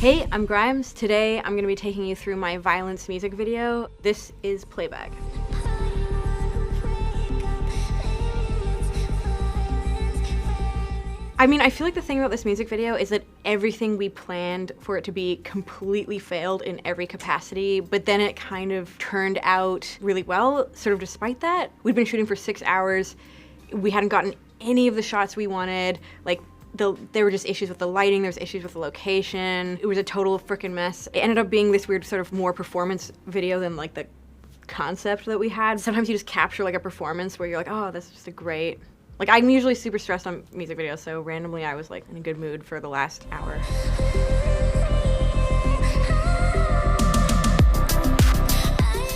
Hey, I'm Grimes. Today I'm going to be taking you through my violence music video. This is Playback. I mean, I feel like the thing about this music video is that everything we planned for it to be completely failed in every capacity, but then it kind of turned out really well, sort of despite that. We'd been shooting for 6 hours. We hadn't gotten any of the shots we wanted. Like, there were just issues with the lighting, there was issues with the location. It was a total freaking mess. It ended up being this weird sort of more performance video than like the concept that we had. Sometimes you just capture like a performance where you're like, oh, that's just a great... Like, I'm usually super stressed on music videos, so randomly I was like in a good mood for the last hour.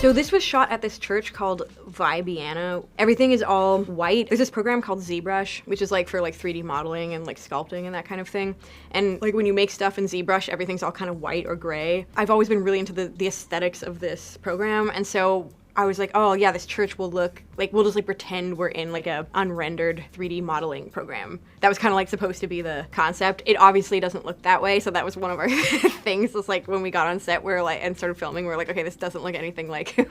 So this was shot at this church called Vibiana. Everything is all white. There's this program called ZBrush, which is like for like 3D modeling and like sculpting and that kind of thing. And like when you make stuff in ZBrush, everything's all kind of white or gray. I've always been really into the aesthetics of this program, and so I was like, oh yeah, this church will look like, we'll just like pretend we're in like a unrendered 3D modeling program. That was kind of like supposed to be the concept. It obviously doesn't look that way, so that was one of our things. It's like when we got on set, we're like, and started filming, we're like, okay, this doesn't look anything like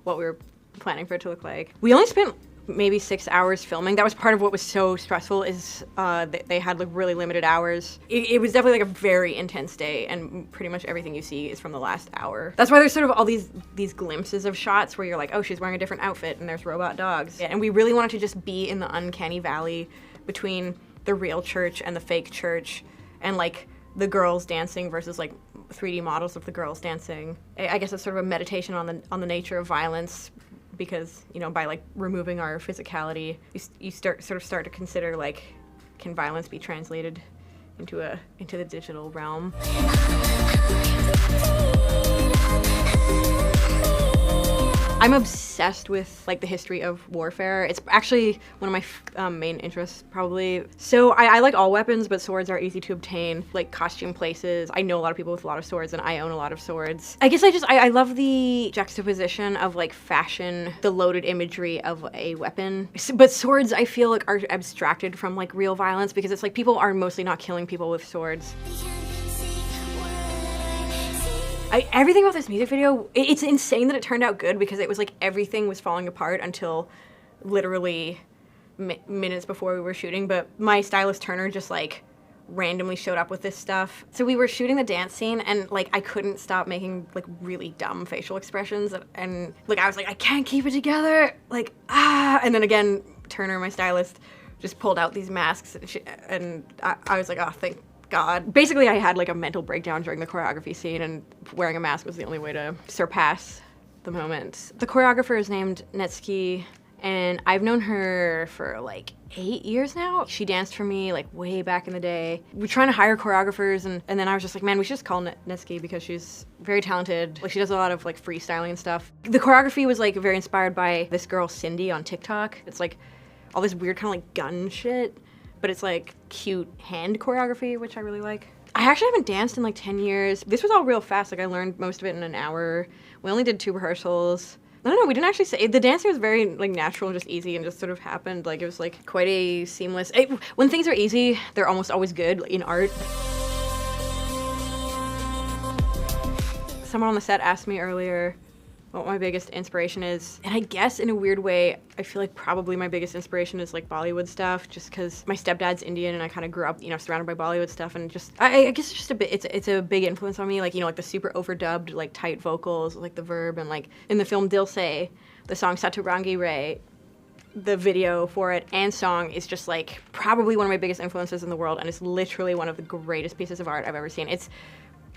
what we were planning for it to look like. We only spent maybe 6 hours filming. That was part of what was so stressful, is they had like really limited hours. It was definitely like a very intense day, and pretty much everything you see is from the last hour. That's why there's sort of all these glimpses of shots where you're like, oh, she's wearing a different outfit and there's robot dogs. Yeah, and we really wanted to just be in the uncanny valley between the real church and the fake church, and like the girls dancing versus like 3D models of the girls dancing. I guess it's sort of a meditation on the nature of violence, because, you know, by like removing our physicality, you start to consider, like, can violence be translated into the digital realm? I'm obsessed with like the history of warfare. It's actually one of my main interests, probably. So I like all weapons, but swords are easy to obtain, like costume places. I know a lot of people with a lot of swords, and I own a lot of swords. I guess I love the juxtaposition of like fashion, the loaded imagery of a weapon. But swords, I feel like, are abstracted from like real violence, because it's like people are mostly not killing people with swords. Everything about this music video, it's insane that it turned out good, because it was like everything was falling apart until literally minutes before we were shooting. But my stylist Turner just like randomly showed up with this stuff. So we were shooting the dance scene, and like I couldn't stop making like really dumb facial expressions, and like I was like, I can't keep it together, like and then again Turner, my stylist, just pulled out these masks, and I was like, oh, thank God. Basically, I had like a mental breakdown during the choreography scene, and wearing a mask was the only way to surpass the moment. The choreographer is named Netsuki, and I've known her for like 8 years now. She danced for me like way back in the day. We're trying to hire choreographers, and then I was just like, man, we should just call Netsuki, because she's very talented. Like, she does a lot of like freestyling and stuff. The choreography was like very inspired by this girl Cindy on TikTok. It's like all this weird kind of like gun shit, but it's like cute hand choreography, which I really like. I actually haven't danced in like 10 years. This was all real fast. Like, I learned most of it in an hour. We only did 2 rehearsals. I don't know, we didn't actually say, the dancing was very like natural and just easy, and just sort of happened. Like, it was like quite a seamless, when things are easy, they're almost always good in art. Someone on the set asked me earlier what my biggest inspiration is, and I guess in a weird way, I feel like probably my biggest inspiration is like Bollywood stuff, just because my stepdad's Indian, and I kind of grew up, you know, surrounded by Bollywood stuff, and just, I guess it's just a bit, it's a big influence on me, like, you know, like the super overdubbed, like tight vocals, like the verb, and like in the film Dil Se, the song Saturangi Re, the video for it and song is just like probably one of my biggest influences in the world, and it's literally one of the greatest pieces of art I've ever seen. It's,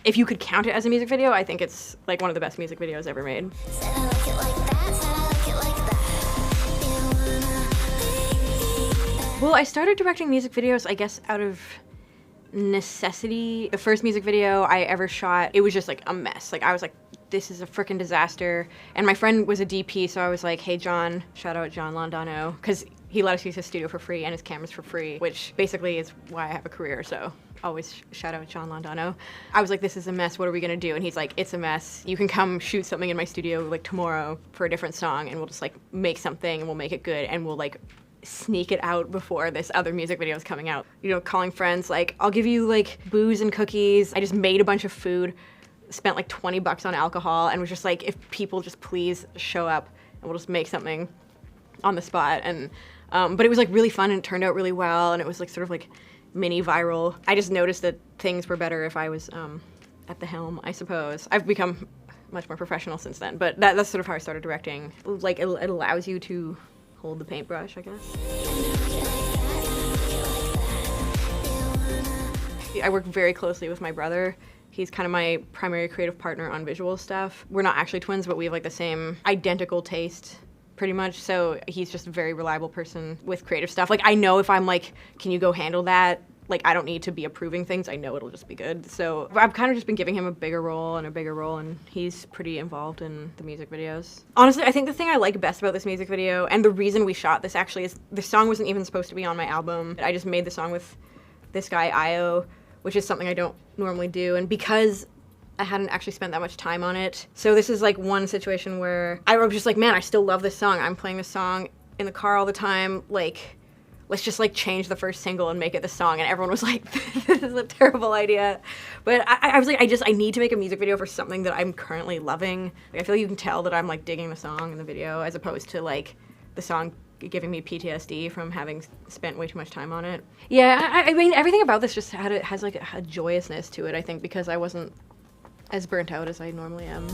if you could count it as a music video, I think it's like one of the best music videos ever made. Well, I started directing music videos, I guess, out of necessity. The first music video I ever shot, it was just like a mess. Like, I was like, this is a freaking disaster. And my friend was a DP, so I was like, hey John, shout out John Londano, because he let us use his studio for free and his cameras for free, which basically is why I have a career, so always shout out John Londano. I was like, this is a mess, what are we gonna do? And he's like, it's a mess. You can come shoot something in my studio like tomorrow for a different song, and we'll just like make something, and we'll make it good, and we'll like sneak it out before this other music video was coming out. You know, calling friends, like, I'll give you like booze and cookies. I just made a bunch of food, spent like $20 on alcohol, and was just like, if people just please show up and we'll just make something on the spot. And but it was like really fun and it turned out really well, and it was like sort of like mini viral. I just noticed that things were better if I was at the helm, I suppose. I've become much more professional since then, but that's sort of how I started directing. Like, it allows you to hold the paintbrush, I guess. I work very closely with my brother. He's kind of my primary creative partner on visual stuff. We're not actually twins, but we have like the same identical taste, pretty much. So he's just a very reliable person with creative stuff. Like, I know if I'm like, can you go handle that? Like, I don't need to be approving things. I know it'll just be good. So I've kind of just been giving him a bigger role, and he's pretty involved in the music videos. Honestly, I think the thing I like best about this music video, and the reason we shot this actually, is the song wasn't even supposed to be on my album. I just made the song with this guy, Io, which is something I don't normally do. And because I hadn't actually spent that much time on it. So this is like one situation where I was just like, man, I still love this song. I'm playing this song in the car all the time. Like, let's just like change the first single and make it the song. And everyone was like, this is a terrible idea. But I was like, I need to make a music video for something that I'm currently loving. Like, I feel like you can tell that I'm like digging the song in the video, as opposed to like the song giving me PTSD from having spent way too much time on it. Yeah, I mean, everything about this just has like a joyousness to it, I think, because I wasn't as burnt out as I normally am.